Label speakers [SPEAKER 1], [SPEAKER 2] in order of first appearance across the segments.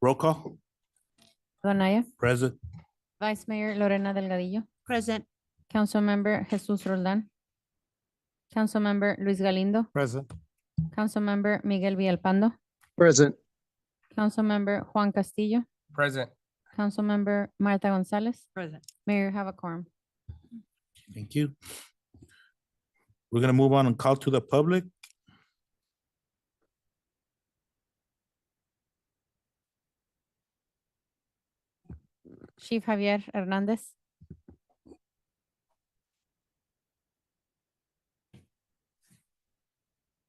[SPEAKER 1] Roll call.
[SPEAKER 2] Donaya,
[SPEAKER 1] Present.
[SPEAKER 2] Vice Mayor Lorena Delgadillo,
[SPEAKER 3] Present.
[SPEAKER 2] Councilmember Jesus Roldan, Councilmember Luis Galindo,
[SPEAKER 4] Present.
[SPEAKER 2] Councilmember Miguel Villalpando,
[SPEAKER 4] Present.
[SPEAKER 2] Councilmember Juan Castillo,
[SPEAKER 4] Present.
[SPEAKER 2] Councilmember Marta Gonzalez.
[SPEAKER 3] Present.
[SPEAKER 2] Mayor, you have a quorum.
[SPEAKER 1] Thank you. We're gonna move on and call to the public.
[SPEAKER 2] Chief Javier Hernandez.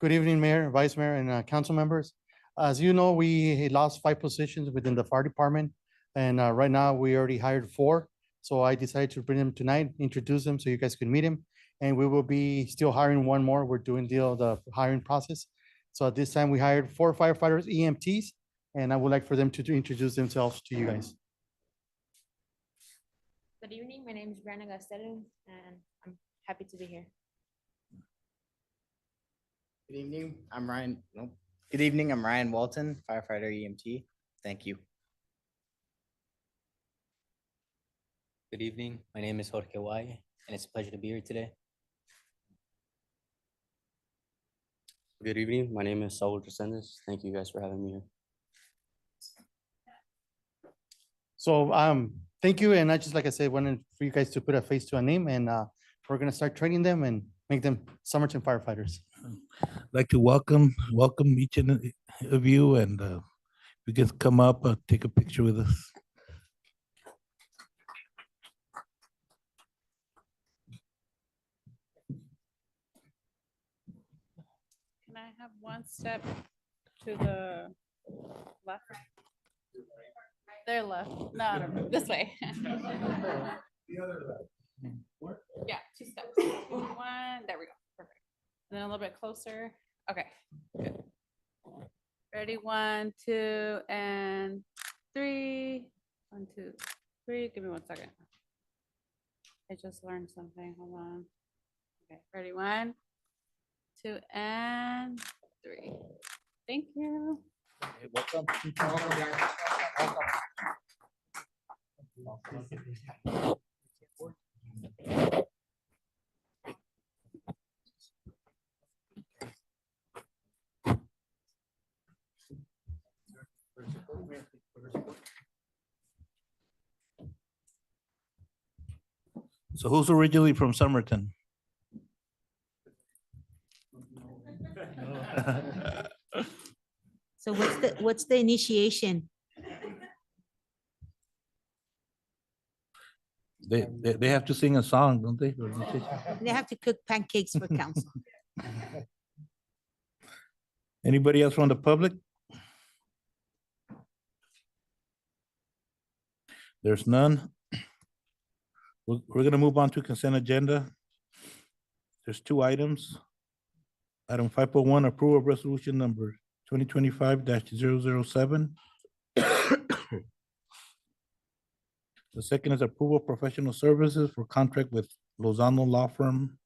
[SPEAKER 5] Good evening, Mayor, Vice Mayor, and council members. As you know, we lost 5 positions within the fire department, and right now we already hired 4. So I decided to bring them tonight, introduce them so you guys can meet him, and we will be still hiring 1 more. We're doing the hiring process. So at this time, we hired 4 firefighters, EMTs, and I would like for them to introduce themselves to you guys.
[SPEAKER 6] Good evening, my name is Brianna Gastelum, and I'm happy to be here.
[SPEAKER 7] Good evening, I'm Ryan. Nope. Good evening, I'm Ryan Walton, firefighter EMT. Thank you.
[SPEAKER 8] Good evening, my name is Jorge Valle, and it's a pleasure to be here today.
[SPEAKER 9] Good evening. My name is Saul Descendants. Thank you guys for having me here.
[SPEAKER 5] So thank you, and I just, like I said, wanted for you guys to put a face to a name, and we're gonna start training them and make them Somerton firefighters.
[SPEAKER 1] I'd like to welcome each of you, and you can come up, take a picture with us.
[SPEAKER 3] Can I have one step to the left? Their left. No, this way. Yeah, 2 steps. 1, there we go. Perfect. And then a little bit closer. Okay, good. Ready, 1, 2, and 3. 1, 2, 3. Give me 1 second. I just learned something. Hold on. Okay, ready, 1, 2, and 3. Thank you.
[SPEAKER 1] Welcome. So who's originally from Somerton?
[SPEAKER 3] So what's the initiation?
[SPEAKER 1] They have to sing a song, don't they?
[SPEAKER 3] They have to cook pancakes for council.
[SPEAKER 1] Anybody else from the public? There's none. We're gonna move on to consent agenda. There's 2 items. Item 5.1, approval of resolution number 2025-007. The second is approval of professional services for contract with Lozano Law Firm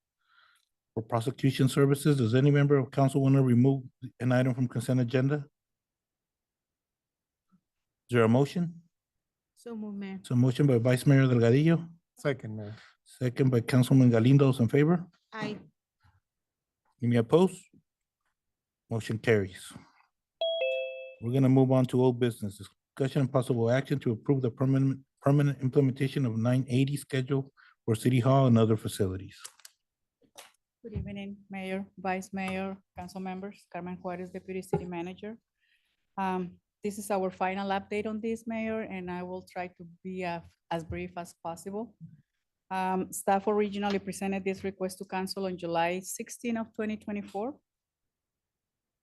[SPEAKER 1] for prosecution services. Does any member of council want to remove an item from consent agenda? Is there a motion?
[SPEAKER 3] So move, Mayor.
[SPEAKER 1] So motion by Vice Mayor Delgadillo,
[SPEAKER 4] Second, Mayor.
[SPEAKER 1] second by Councilman Galindo. Those in favor?
[SPEAKER 3] Aye.
[SPEAKER 1] Any opposed? Motion carries. We're gonna move on to old business. Discussion and possible action to approve the permanent implementation of 980 schedule for City Hall and other facilities.
[SPEAKER 10] Good evening, Mayor, Vice Mayor, council members, Carmen Juarez, Deputy City Manager. This is our final update on this, Mayor, and I will try to be as brief as possible. Staff originally presented this request to council on July 16 of 2024.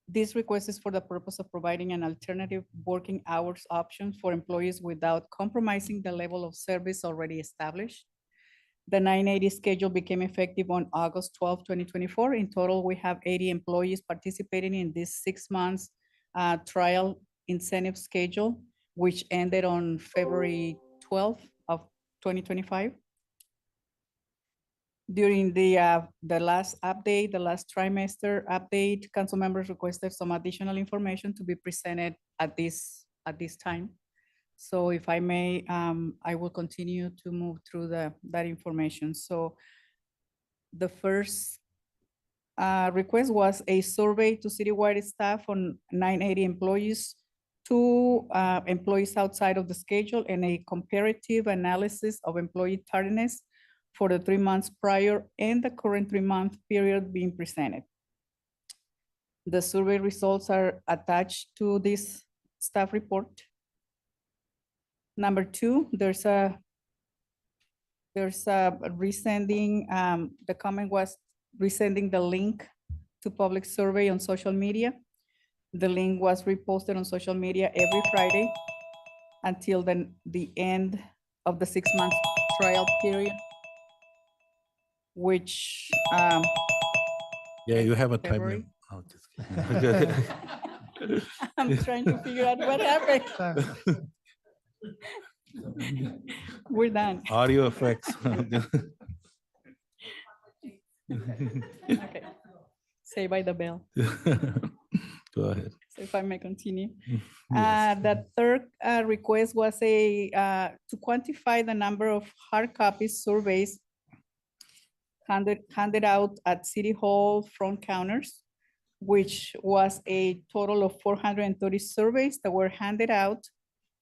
[SPEAKER 10] This request is for the purpose of providing an alternative working hours option for employees without compromising the level of service already established. The 980 schedule became effective on August 12, 2024. In total, we have 80 employees participating in this 6 months trial incentive schedule, which ended on February 12th of 2025. During the last update, the last trimester update, council members requested some additional information to be presented at this at this time. So if I may, I will continue to move through that information. So the first request was a survey to citywide staff on 980 employees, 2 employees outside of the schedule, and a comparative analysis of employee tardiness for the 3 months prior and the current 3-month period being presented. The survey results are attached to this staff report. Number 2, there's a resending, the comment was resending the link to public survey on social media. The link was reposted on social media every Friday until the end of the 6-month trial period, which,
[SPEAKER 1] Yeah, you have a time
[SPEAKER 10] February.
[SPEAKER 1] limit. Oh, just kidding.
[SPEAKER 10] I'm trying to figure out what happened. We're done.
[SPEAKER 1] Audio effects.
[SPEAKER 10] Okay. Say by the bell.
[SPEAKER 1] Go ahead.
[SPEAKER 10] So if I may continue.
[SPEAKER 1] Yes.
[SPEAKER 10] The third request was to quantify the number of hard copies surveys handed out at City Hall front counters, which was a total of 430 surveys that were handed out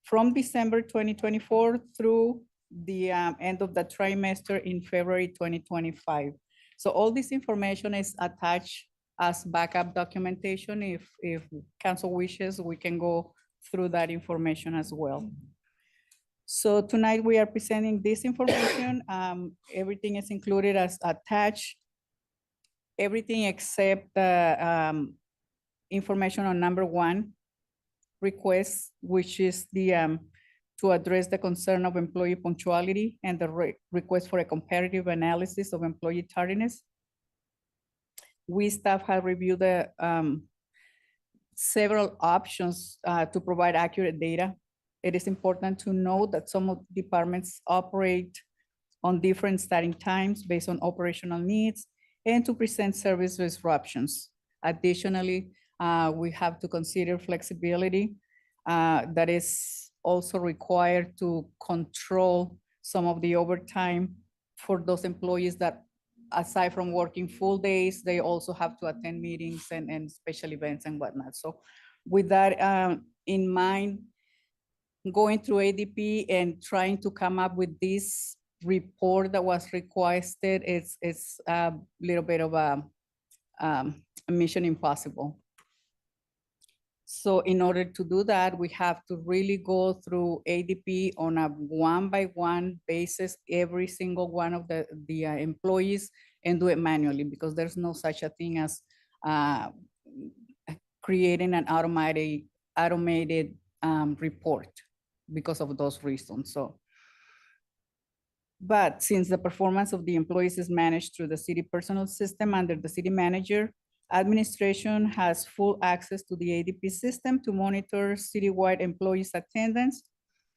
[SPEAKER 10] from December 2024 through the end of the trimester in February 2025. So all this information is attached as backup documentation. If council wishes, we can go through that information as well. So tonight we are presenting this information. Everything is included as attached. Everything except the information on number 1 request, which is the to address the concern of employee punctuality and the request for a comparative analysis of employee tardiness. We staff have reviewed the several options to provide accurate data. It is important to note that some of departments operate on different starting times based on operational needs and to present service disruptions. Additionally, we have to consider flexibility that is also required to control some of the overtime for those employees that, aside from working full days, they also have to attend meetings and special events and whatnot. So with that in mind, going through ADP and trying to come up with this report that was requested, it's a little bit of a mission impossible. So in order to do that, we have to really go through ADP on a 1-by-1 basis, every single one of the employees, and do it manually, because there's no such a thing as creating an automated report because of those reasons. So, but since the performance of the employees is managed through the city personnel system under the city manager, administration has full access to the ADP system to monitor citywide employees' attendance,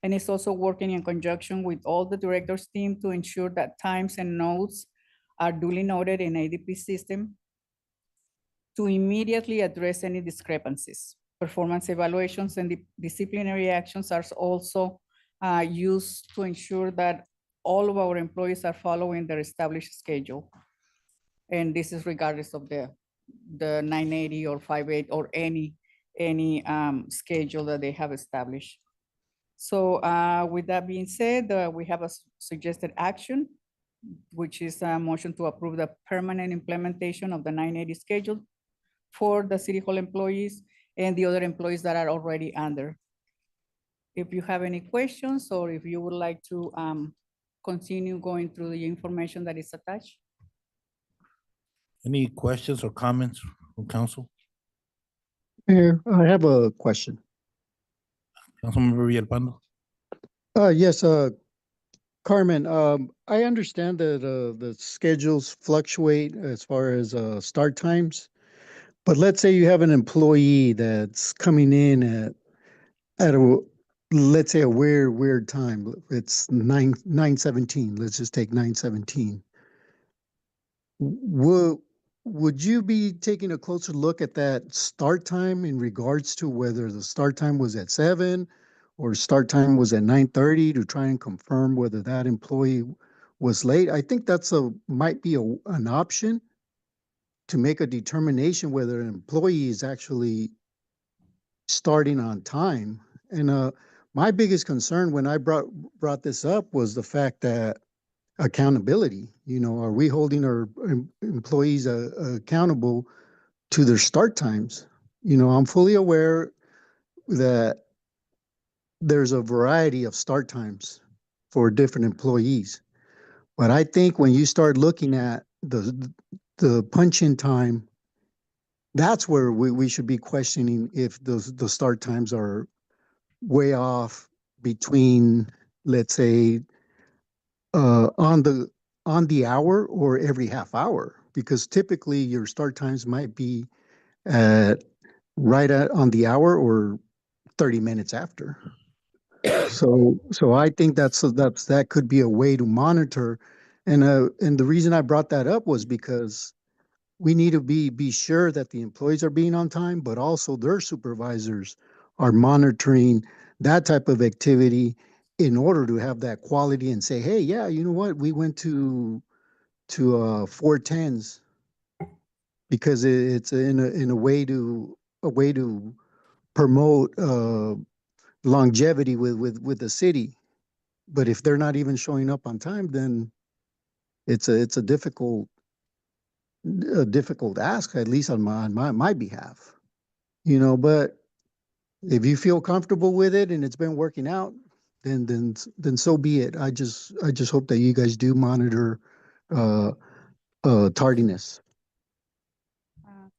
[SPEAKER 10] and is also working in conjunction with all the directors' team to ensure that times and notes are duly noted in ADP system to immediately address any discrepancies. Performance evaluations and disciplinary actions are also used to ensure that all of our employees are following their established schedule. And this is regardless of the 980 or 58 or any schedule that they have established. So with that being said, we have a suggested action, which is a motion to approve the permanent implementation of the 980 schedule for the City Hall employees and the other employees that are already under. If you have any questions, or if you would like to continue going through the information that is attached.
[SPEAKER 1] Any questions or comments from council?
[SPEAKER 4] Mayor, I have a question.
[SPEAKER 1] Councilmember Villalpando?
[SPEAKER 4] Yes, Carmen, I understand that the schedules fluctuate as far as start times, but let's say you have an employee that's coming in at a, let's say, a weird time. It's 9:17. Let's just take 9:17. Would you be taking a closer look at that start time in regards to whether the start time was at 7 or start time was at 9:30 to try and confirm whether that employee was late. I think that's might be an option to make a determination whether an employee is actually starting on time. And my biggest concern when I brought this up was the fact that accountability, are we holding our employees accountable to their start times? I'm fully aware that there's a variety of start times for different employees. But I think when you start looking at the punch-in time, that's where we should be questioning if the start times are way off between, let's say, on the hour or every half hour, because typically your start times might be at on the hour or 30 minutes after. So I think that could be a way to monitor. And the reason I brought that up was because we need to be sure that the employees are being on time, but also their supervisors are monitoring that type of activity in order to have that quality and say, hey, yeah, you know what, we went to 410s because it's in a way to promote longevity with the city. But if they're not even showing up on time, then it's a difficult ask, at least on my behalf. But if you feel comfortable with it and it's been working out, then so be it. I just hope that you guys do monitor tardiness.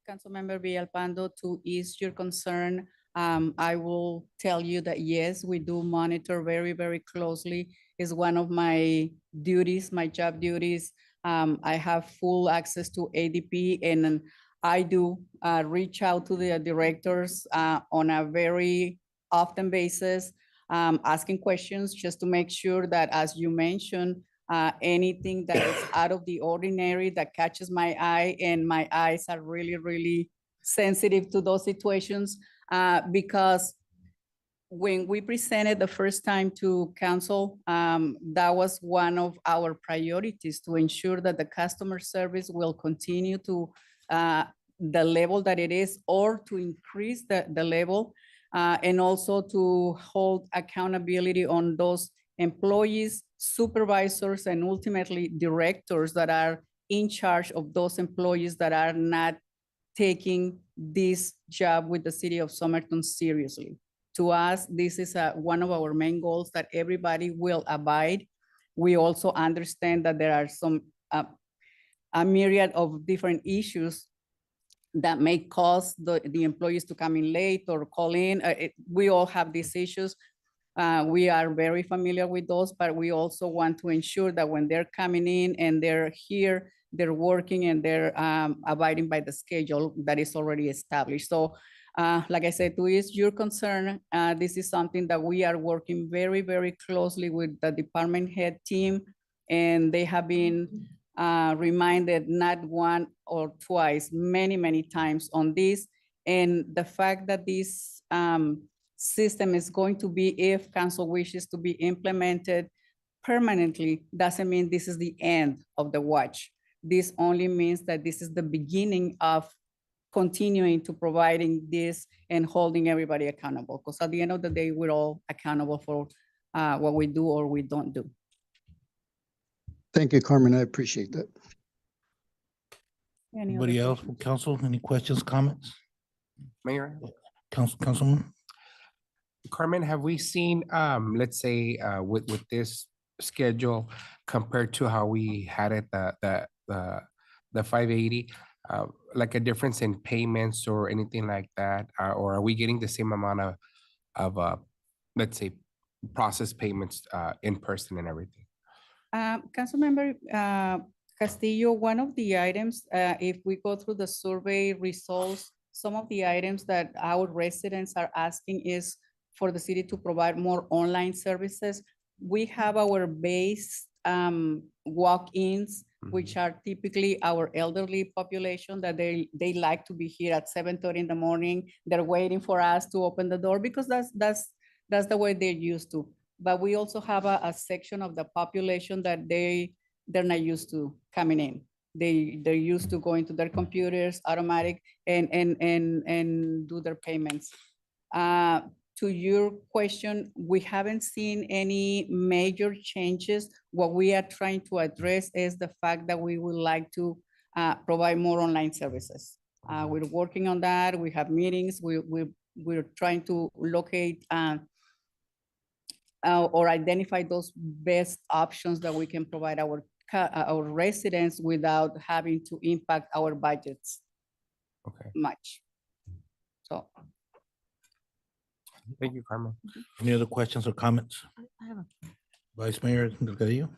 [SPEAKER 10] Councilmember Villalpando, to ease your concern, I will tell you that yes, we do monitor very, very closely. It's one of my duties, my job duties. I have full access to ADP, and I do reach out to the directors on a very often basis, asking questions just to make sure that, as you mentioned, anything that is out of the ordinary that catches my eye, and my eyes are really, really sensitive to those situations, because when we presented the first time to council, that was one of our priorities, to ensure that the customer service will continue to the level that it is, or to increase the level, and also to hold accountability on those employees, supervisors, and ultimately directors that are in charge of those employees that are not taking this job with the city of Somerton seriously. To us, this is one of our main goals, that everybody will abide. We also understand that there are some a myriad of different issues that may cause the employees to come in late or call in. We all have these issues. We are very familiar with those, but we also want to ensure that when they're coming in and they're here, they're working and they're abiding by the schedule that is already established. So like I said, to ease your concern, this is something that we are working very, very closely with the department head team, and they have been reminded not one or twice, many, many times on this. And the fact that this system is going to be, if council wishes to be implemented permanently, doesn't mean this is the end of the watch. This only means that this is the beginning of continuing to providing this and holding everybody accountable. Because at the end of the day, we're all accountable for what we do or we don't do.
[SPEAKER 4] Thank you, Carmen. I appreciate that.
[SPEAKER 1] Anybody else from council? Any questions, comments?
[SPEAKER 11] Mayor,
[SPEAKER 1] Councilman?
[SPEAKER 11] Carmen, have we seen, let's say, with this schedule compared to how we had it, the 580, like a difference in payments or anything like that? Or are we getting the same amount of let's say, process payments in person and everything?
[SPEAKER 10] Councilmember Castillo, one of the items, if we go through the survey results, some of the items that our residents are asking is for the city to provide more online services. We have our base walk-ins, which are typically our elderly population, that they like to be here at 7:30 in the morning. They're waiting for us to open the door, because that's That's the way they're used to. But we also have a section of the population that they're not used to coming in. They're used to going to their computers, automatic, and do their payments. To your question, we haven't seen any major changes. What we are trying to address is the fact that we would like to provide more online services. We're working on that. We have meetings. We're trying to locate or identify those best options that we can provide our residents without having to impact our budgets
[SPEAKER 11] Okay,
[SPEAKER 10] much. So.
[SPEAKER 11] thank you, Carmen.
[SPEAKER 1] Any other questions or comments?
[SPEAKER 12] I have a
[SPEAKER 1] Vice Mayor Delgadillo?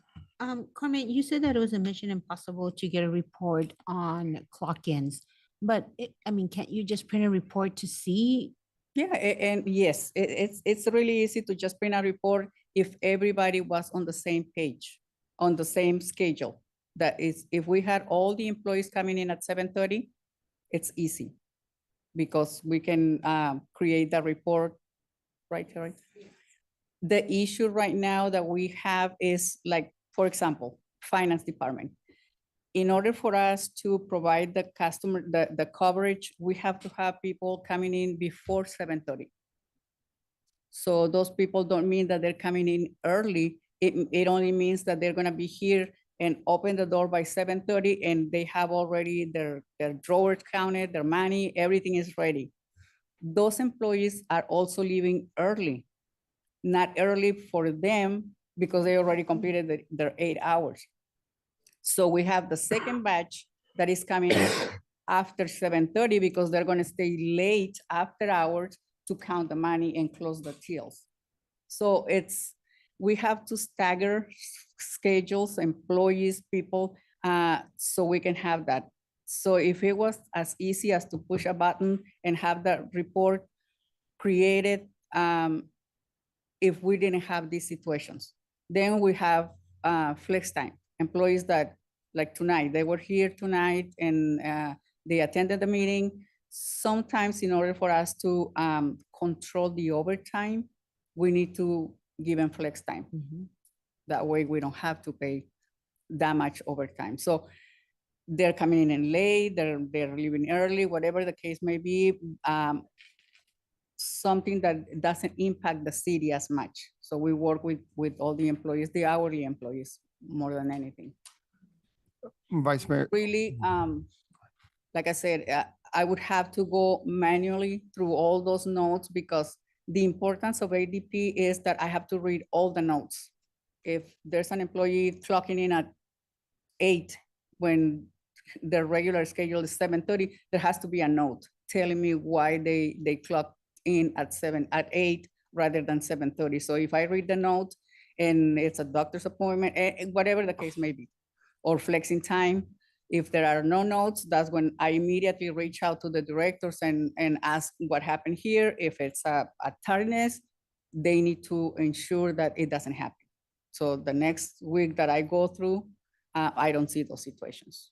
[SPEAKER 12] Carmen, you said that it was a mission impossible to get a report on clock-ins, but I mean, can't you just print a report to see?
[SPEAKER 10] Yeah, and yes, it's really easy to just print a report if everybody was on the same page, on the same schedule. That is, if we had all the employees coming in at 7:30, it's easy because we can create the report, right, Terry? The issue right now that we have is like, for example, finance department. In order for us to provide the customer, the coverage, we have to have people coming in before 7:30. So those people don't mean that they're coming in early. It only means that they're gonna be here and open the door by 7:30 and they have already their drawers counted, their money, everything is ready. Those employees are also leaving early, not early for them because they already completed their 8 hours. So we have the second batch that is coming after 7:30 because they're gonna stay late after hours to count the money and close the tills. So we have to stagger schedules, employees, people, so we can have that. So if it was as easy as to push a button and have that report created, if we didn't have these situations, then we have flex time. Employees that, like tonight, they were here tonight and they attended the meeting. Sometimes in order for us to control the overtime, we need to give them flex time. That way we don't have to pay that much overtime. So they're coming in late, they're leaving early, whatever the case may be, something that doesn't impact the city as much. So we work with all the employees, the hourly employees, more than anything.
[SPEAKER 11] Vice Mayor,
[SPEAKER 10] Really, like I said, I would have to go manually through all those notes because the importance of ADP is that I have to read all the notes. If there's an employee clocking in at 8 when their regular schedule is 7:30, there has to be a note telling me why they clock in at 8 rather than 7:30. So if I read the note and it's a doctor's appointment, whatever the case may be, or flexing time, if there are no notes, that's when I immediately reach out to the directors and ask what happened here. If it's a tardiness, they need to ensure that it doesn't happen. So the next week that I go through, I don't see those situations.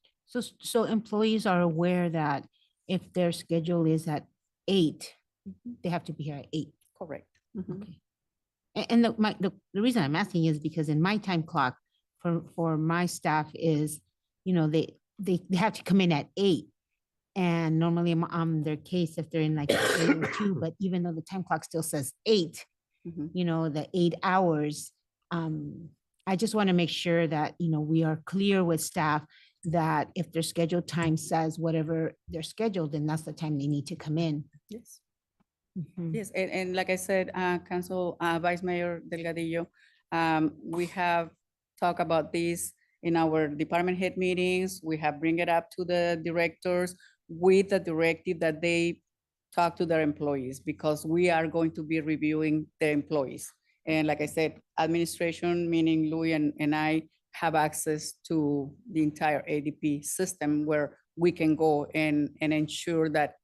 [SPEAKER 12] So employees are aware that if their schedule is at 8, they have to be here at 8.
[SPEAKER 10] Correct.
[SPEAKER 12] Okay. And the reason I'm asking is because in my time clock for my staff is, you know, they have to come in at 8. And normally I'm on their case if they're in like 8 or 2, but even though the time clock still says 8, you know, the 8 hours, I just want to make sure that, you know, we are clear with staff that if their scheduled time says whatever they're scheduled, then that's the time they need to come in.
[SPEAKER 10] Yes. Yes, and like I said, Council Vice Mayor Delgadillo, we have talked about this in our department head meetings. We have bring it up to the directors with the directive that they talk to their employees because we are going to be reviewing the employees. And like I said, administration, meaning Louis and I, have access to the entire ADP system where we can go and ensure that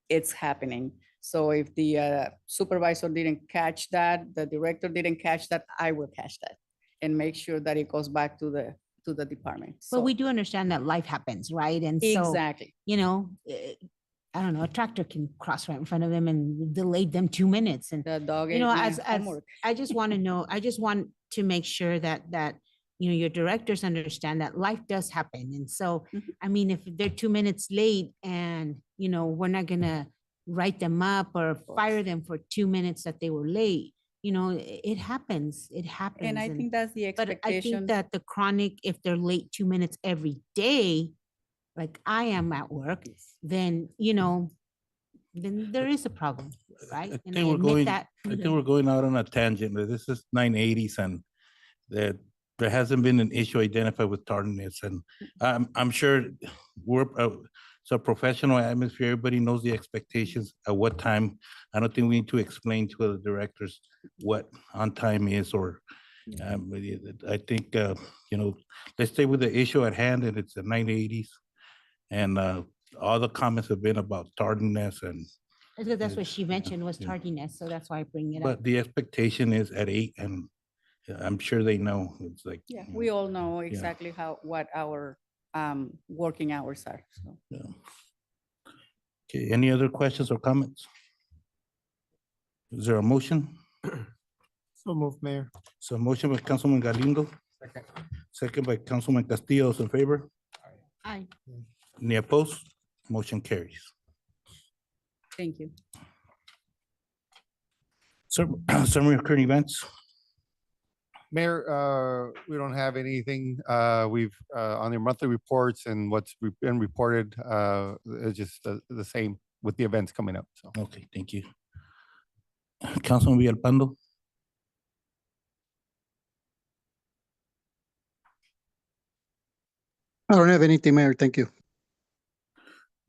[SPEAKER 10] it's happening. So if the supervisor didn't catch that, the director didn't catch that, I will catch that and make sure that it goes back to the department.
[SPEAKER 12] But we do understand that life happens, right? And so,
[SPEAKER 10] exactly,
[SPEAKER 12] you know, I don't know, a tractor can cross right in front of them and delayed them 2 minutes. And
[SPEAKER 10] The dog
[SPEAKER 12] you
[SPEAKER 10] ate
[SPEAKER 12] know,
[SPEAKER 10] my
[SPEAKER 12] as
[SPEAKER 10] homework.
[SPEAKER 12] I just want to know, I just want to make sure that you know, your directors understand that life does happen. And so,
[SPEAKER 10] Mhm.
[SPEAKER 12] I mean, if they're 2 minutes late and, you know, we're not gonna write them up or fire them for 2 minutes that they were late, you know, it happens, it happens.
[SPEAKER 10] And I think that's the
[SPEAKER 12] But I
[SPEAKER 10] expectation.
[SPEAKER 12] think that the chronic, if they're late 2 minutes every day, like I am at work, then, you know, then there is a problem, right?
[SPEAKER 1] I
[SPEAKER 12] And
[SPEAKER 1] think we're
[SPEAKER 12] admit
[SPEAKER 1] going,
[SPEAKER 12] that.
[SPEAKER 1] I think we're going out on a tangent. This is 980s and that there hasn't been an issue identified with tardiness. And I'm sure it's a professional atmosphere. Everybody knows the expectations at what time. I don't think we need to explain to the directors what on time is or I think, you know, let's stay with the issue at hand and it's the 980s. And all the comments have been about tardiness and
[SPEAKER 12] That's what she
[SPEAKER 1] yeah,
[SPEAKER 12] mentioned was
[SPEAKER 1] yeah.
[SPEAKER 12] tardiness, so that's why I bring it up.
[SPEAKER 1] but the expectation is at 8 and I'm sure they know. It's like,
[SPEAKER 10] Yeah, we all know
[SPEAKER 1] Yeah.
[SPEAKER 10] exactly what our working hours are. So.
[SPEAKER 1] yeah. Okay, any other questions or comments? Is there a motion?
[SPEAKER 5] So move, Mayor.
[SPEAKER 1] So motion by Councilman Galindo,
[SPEAKER 11] Second.
[SPEAKER 1] second by Councilman Castillo. Those in favor?
[SPEAKER 12] Aye.
[SPEAKER 1] Any opposed? Motion carries.
[SPEAKER 10] Thank you.
[SPEAKER 1] Summary of current events.
[SPEAKER 13] Mayor, we don't have anything. We've on their monthly reports and what's been reported, is just the same with the events coming up. So.
[SPEAKER 1] Okay, thank you. Councilman Villalpando.
[SPEAKER 4] I don't have anything, Mayor. Thank you.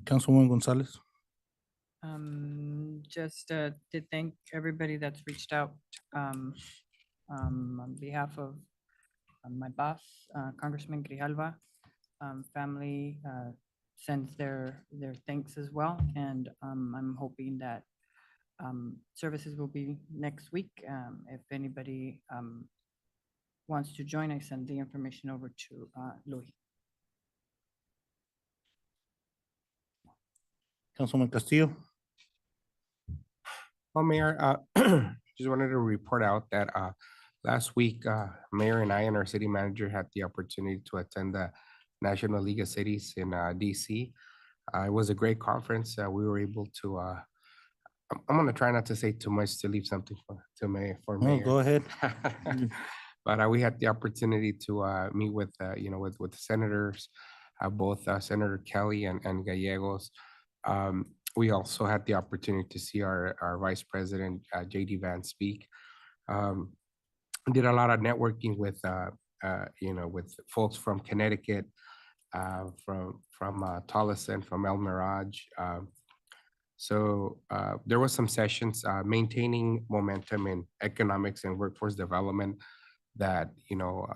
[SPEAKER 1] Councilwoman Gonzalez.
[SPEAKER 14] Just to thank everybody that's reached out on behalf of my boss, Congressman Grijalva. Family sends their thanks as well, and I'm hoping that services will be next week. If anybody wants to join, I send the information over to Louis.
[SPEAKER 1] Councilman Castillo.
[SPEAKER 11] Well, Mayor, just wanted to report out that last week, Mayor and I and our city manager had the opportunity to attend the National League of Cities in DC. It was a great conference. We were able to, I'm gonna try not to say too much to leave something for Mayor.
[SPEAKER 1] Oh, go ahead.
[SPEAKER 11] But we had the opportunity to meet with, you know, with the senators, both Senator Kelly and Gallegos. We also had the opportunity to see our Vice President, JD Vance, speak. Did a lot of networking with, you know, with folks from Connecticut, from Tolleson, from El Mirage. So there was some sessions maintaining momentum in economics and workforce development that, you know,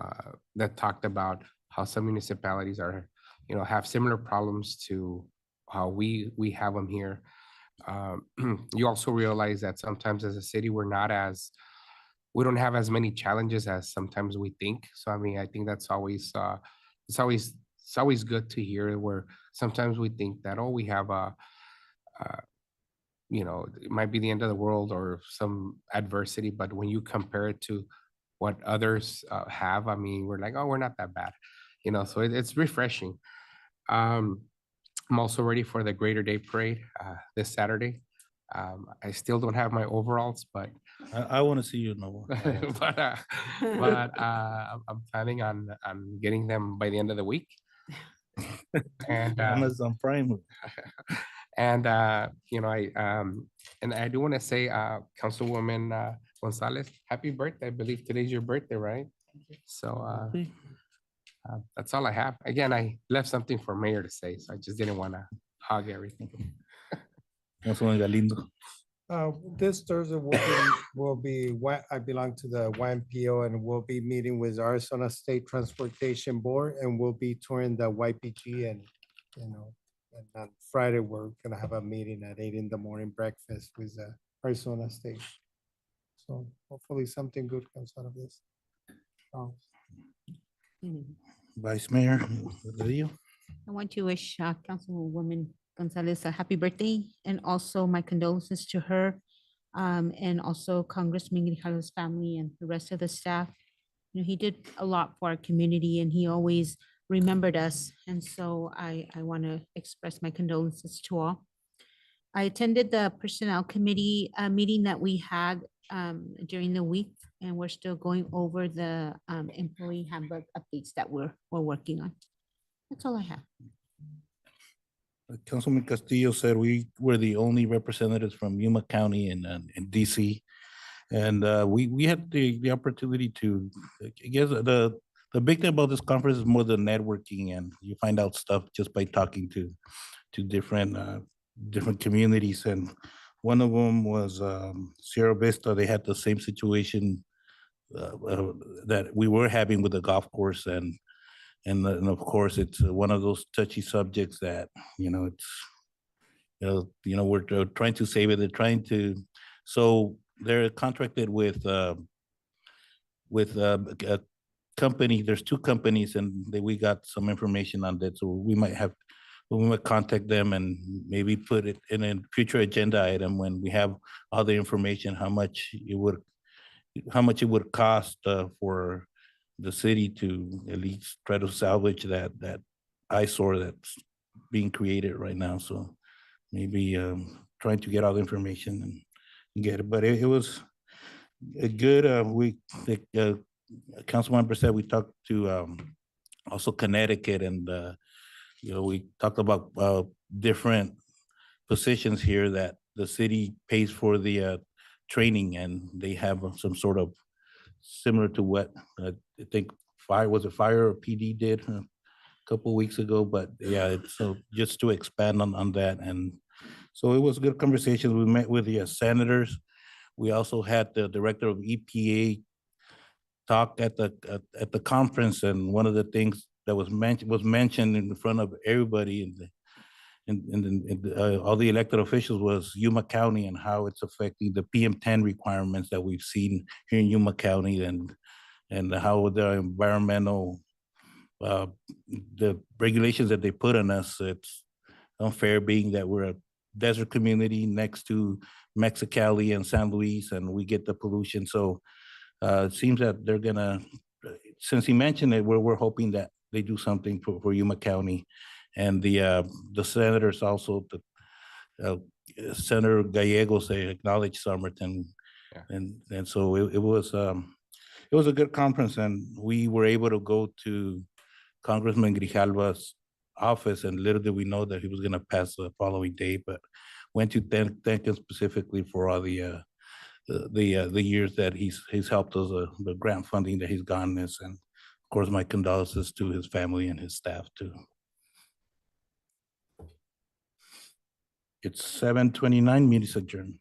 [SPEAKER 11] that talked about how some municipalities are, you know, have similar problems to how we have them here. You also realize that sometimes as a city, we don't have as many challenges as sometimes we think. So, I mean, I think that's always, it's always good to hear where sometimes we think that, oh, we have you know, it might be the end of the world or some adversity, but when you compare it to what others have, I mean, we're like, oh, we're not that bad, you know, so it's refreshing. I'm also ready for the Greater Day Parade this Saturday. I still don't have my overalls, but
[SPEAKER 1] I want to see you, Noah.
[SPEAKER 11] but I'm planning on getting them by the end of the week. And
[SPEAKER 1] Amazon Prime.
[SPEAKER 11] and you know, I do want to say, Councilwoman Gonzalez, happy birthday! I believe today's your birthday, right? So that's all I have. Again, I left something for Mayor to say, so I just didn't want to hog everything.
[SPEAKER 1] Councilman Galindo.
[SPEAKER 15] This Thursday I belong to the YMPO and we'll be meeting with Arizona State Transportation Board and we'll be touring the YPG and, you know, and on Friday, we're gonna have a meeting at 8 in the morning, breakfast with Arizona State. So hopefully something good comes out of this.
[SPEAKER 1] Vice Mayor Gordillo.
[SPEAKER 12] I want to wish Councilwoman Gonzalez a happy birthday, and also my condolences to her, and also Congressman Grijalva's family and the rest of the staff. You know, he did a lot for our community, and he always remembered us. And so I want to express my condolences to all. I attended the Personnel Committee meeting that we had during the week, and we're still going over the employee handbook updates that we're working on. That's all I have.
[SPEAKER 1] Councilman Castillo said we were the only representatives from Yuma County in DC. And we had the opportunity to, I guess the big thing about this conference is more the networking, and you find out stuff just by talking to different communities. And one of them was Sierra Vista. They had the same situation that we were having with the golf course, and of course it's one of those touchy subjects that it's we're trying to save it. They're trying to, so they're contracted with a company. There's two companies, and we got some information on that, so we might contact them and maybe put it in a future agenda item when we have all the information, how much it would cost for the city to at least try to salvage that eyesore that's being created right now. So maybe trying to get all the information and get it. But it was a good, the council member said we talked to also Connecticut, and we talked about different positions here that the city pays for the training, and they have some sort of similar to what I think fire or PD did a couple weeks ago. But yeah, so just to expand on that. And so it was a good conversation. We met with the senators. We also had the director of EPA talk at the conference, and one of the things that was mentioned in front of everybody and all the elected officials was Yuma County and how it's affecting the PM10 requirements that we've seen here in Yuma County, and how the environmental the regulations that they put on us, it's unfair, being that we're a desert community next to Mexicali and San Luis, and we get the pollution. So it seems that they're gonna, since he mentioned it, we're hoping that they do something for Yuma County. And the senators also, Senator Gallegos, they acknowledged Somerton. Yeah. And so it was a good conference, and we were able to go to Congressman Grijalva's office, and little did we know that he was going to pass the following day, but went to thank him specifically for all the years that he's helped us, the grant funding that he's gotten us, and of course my condolences to his family and his staff too. It's 7:29, meeting adjourned.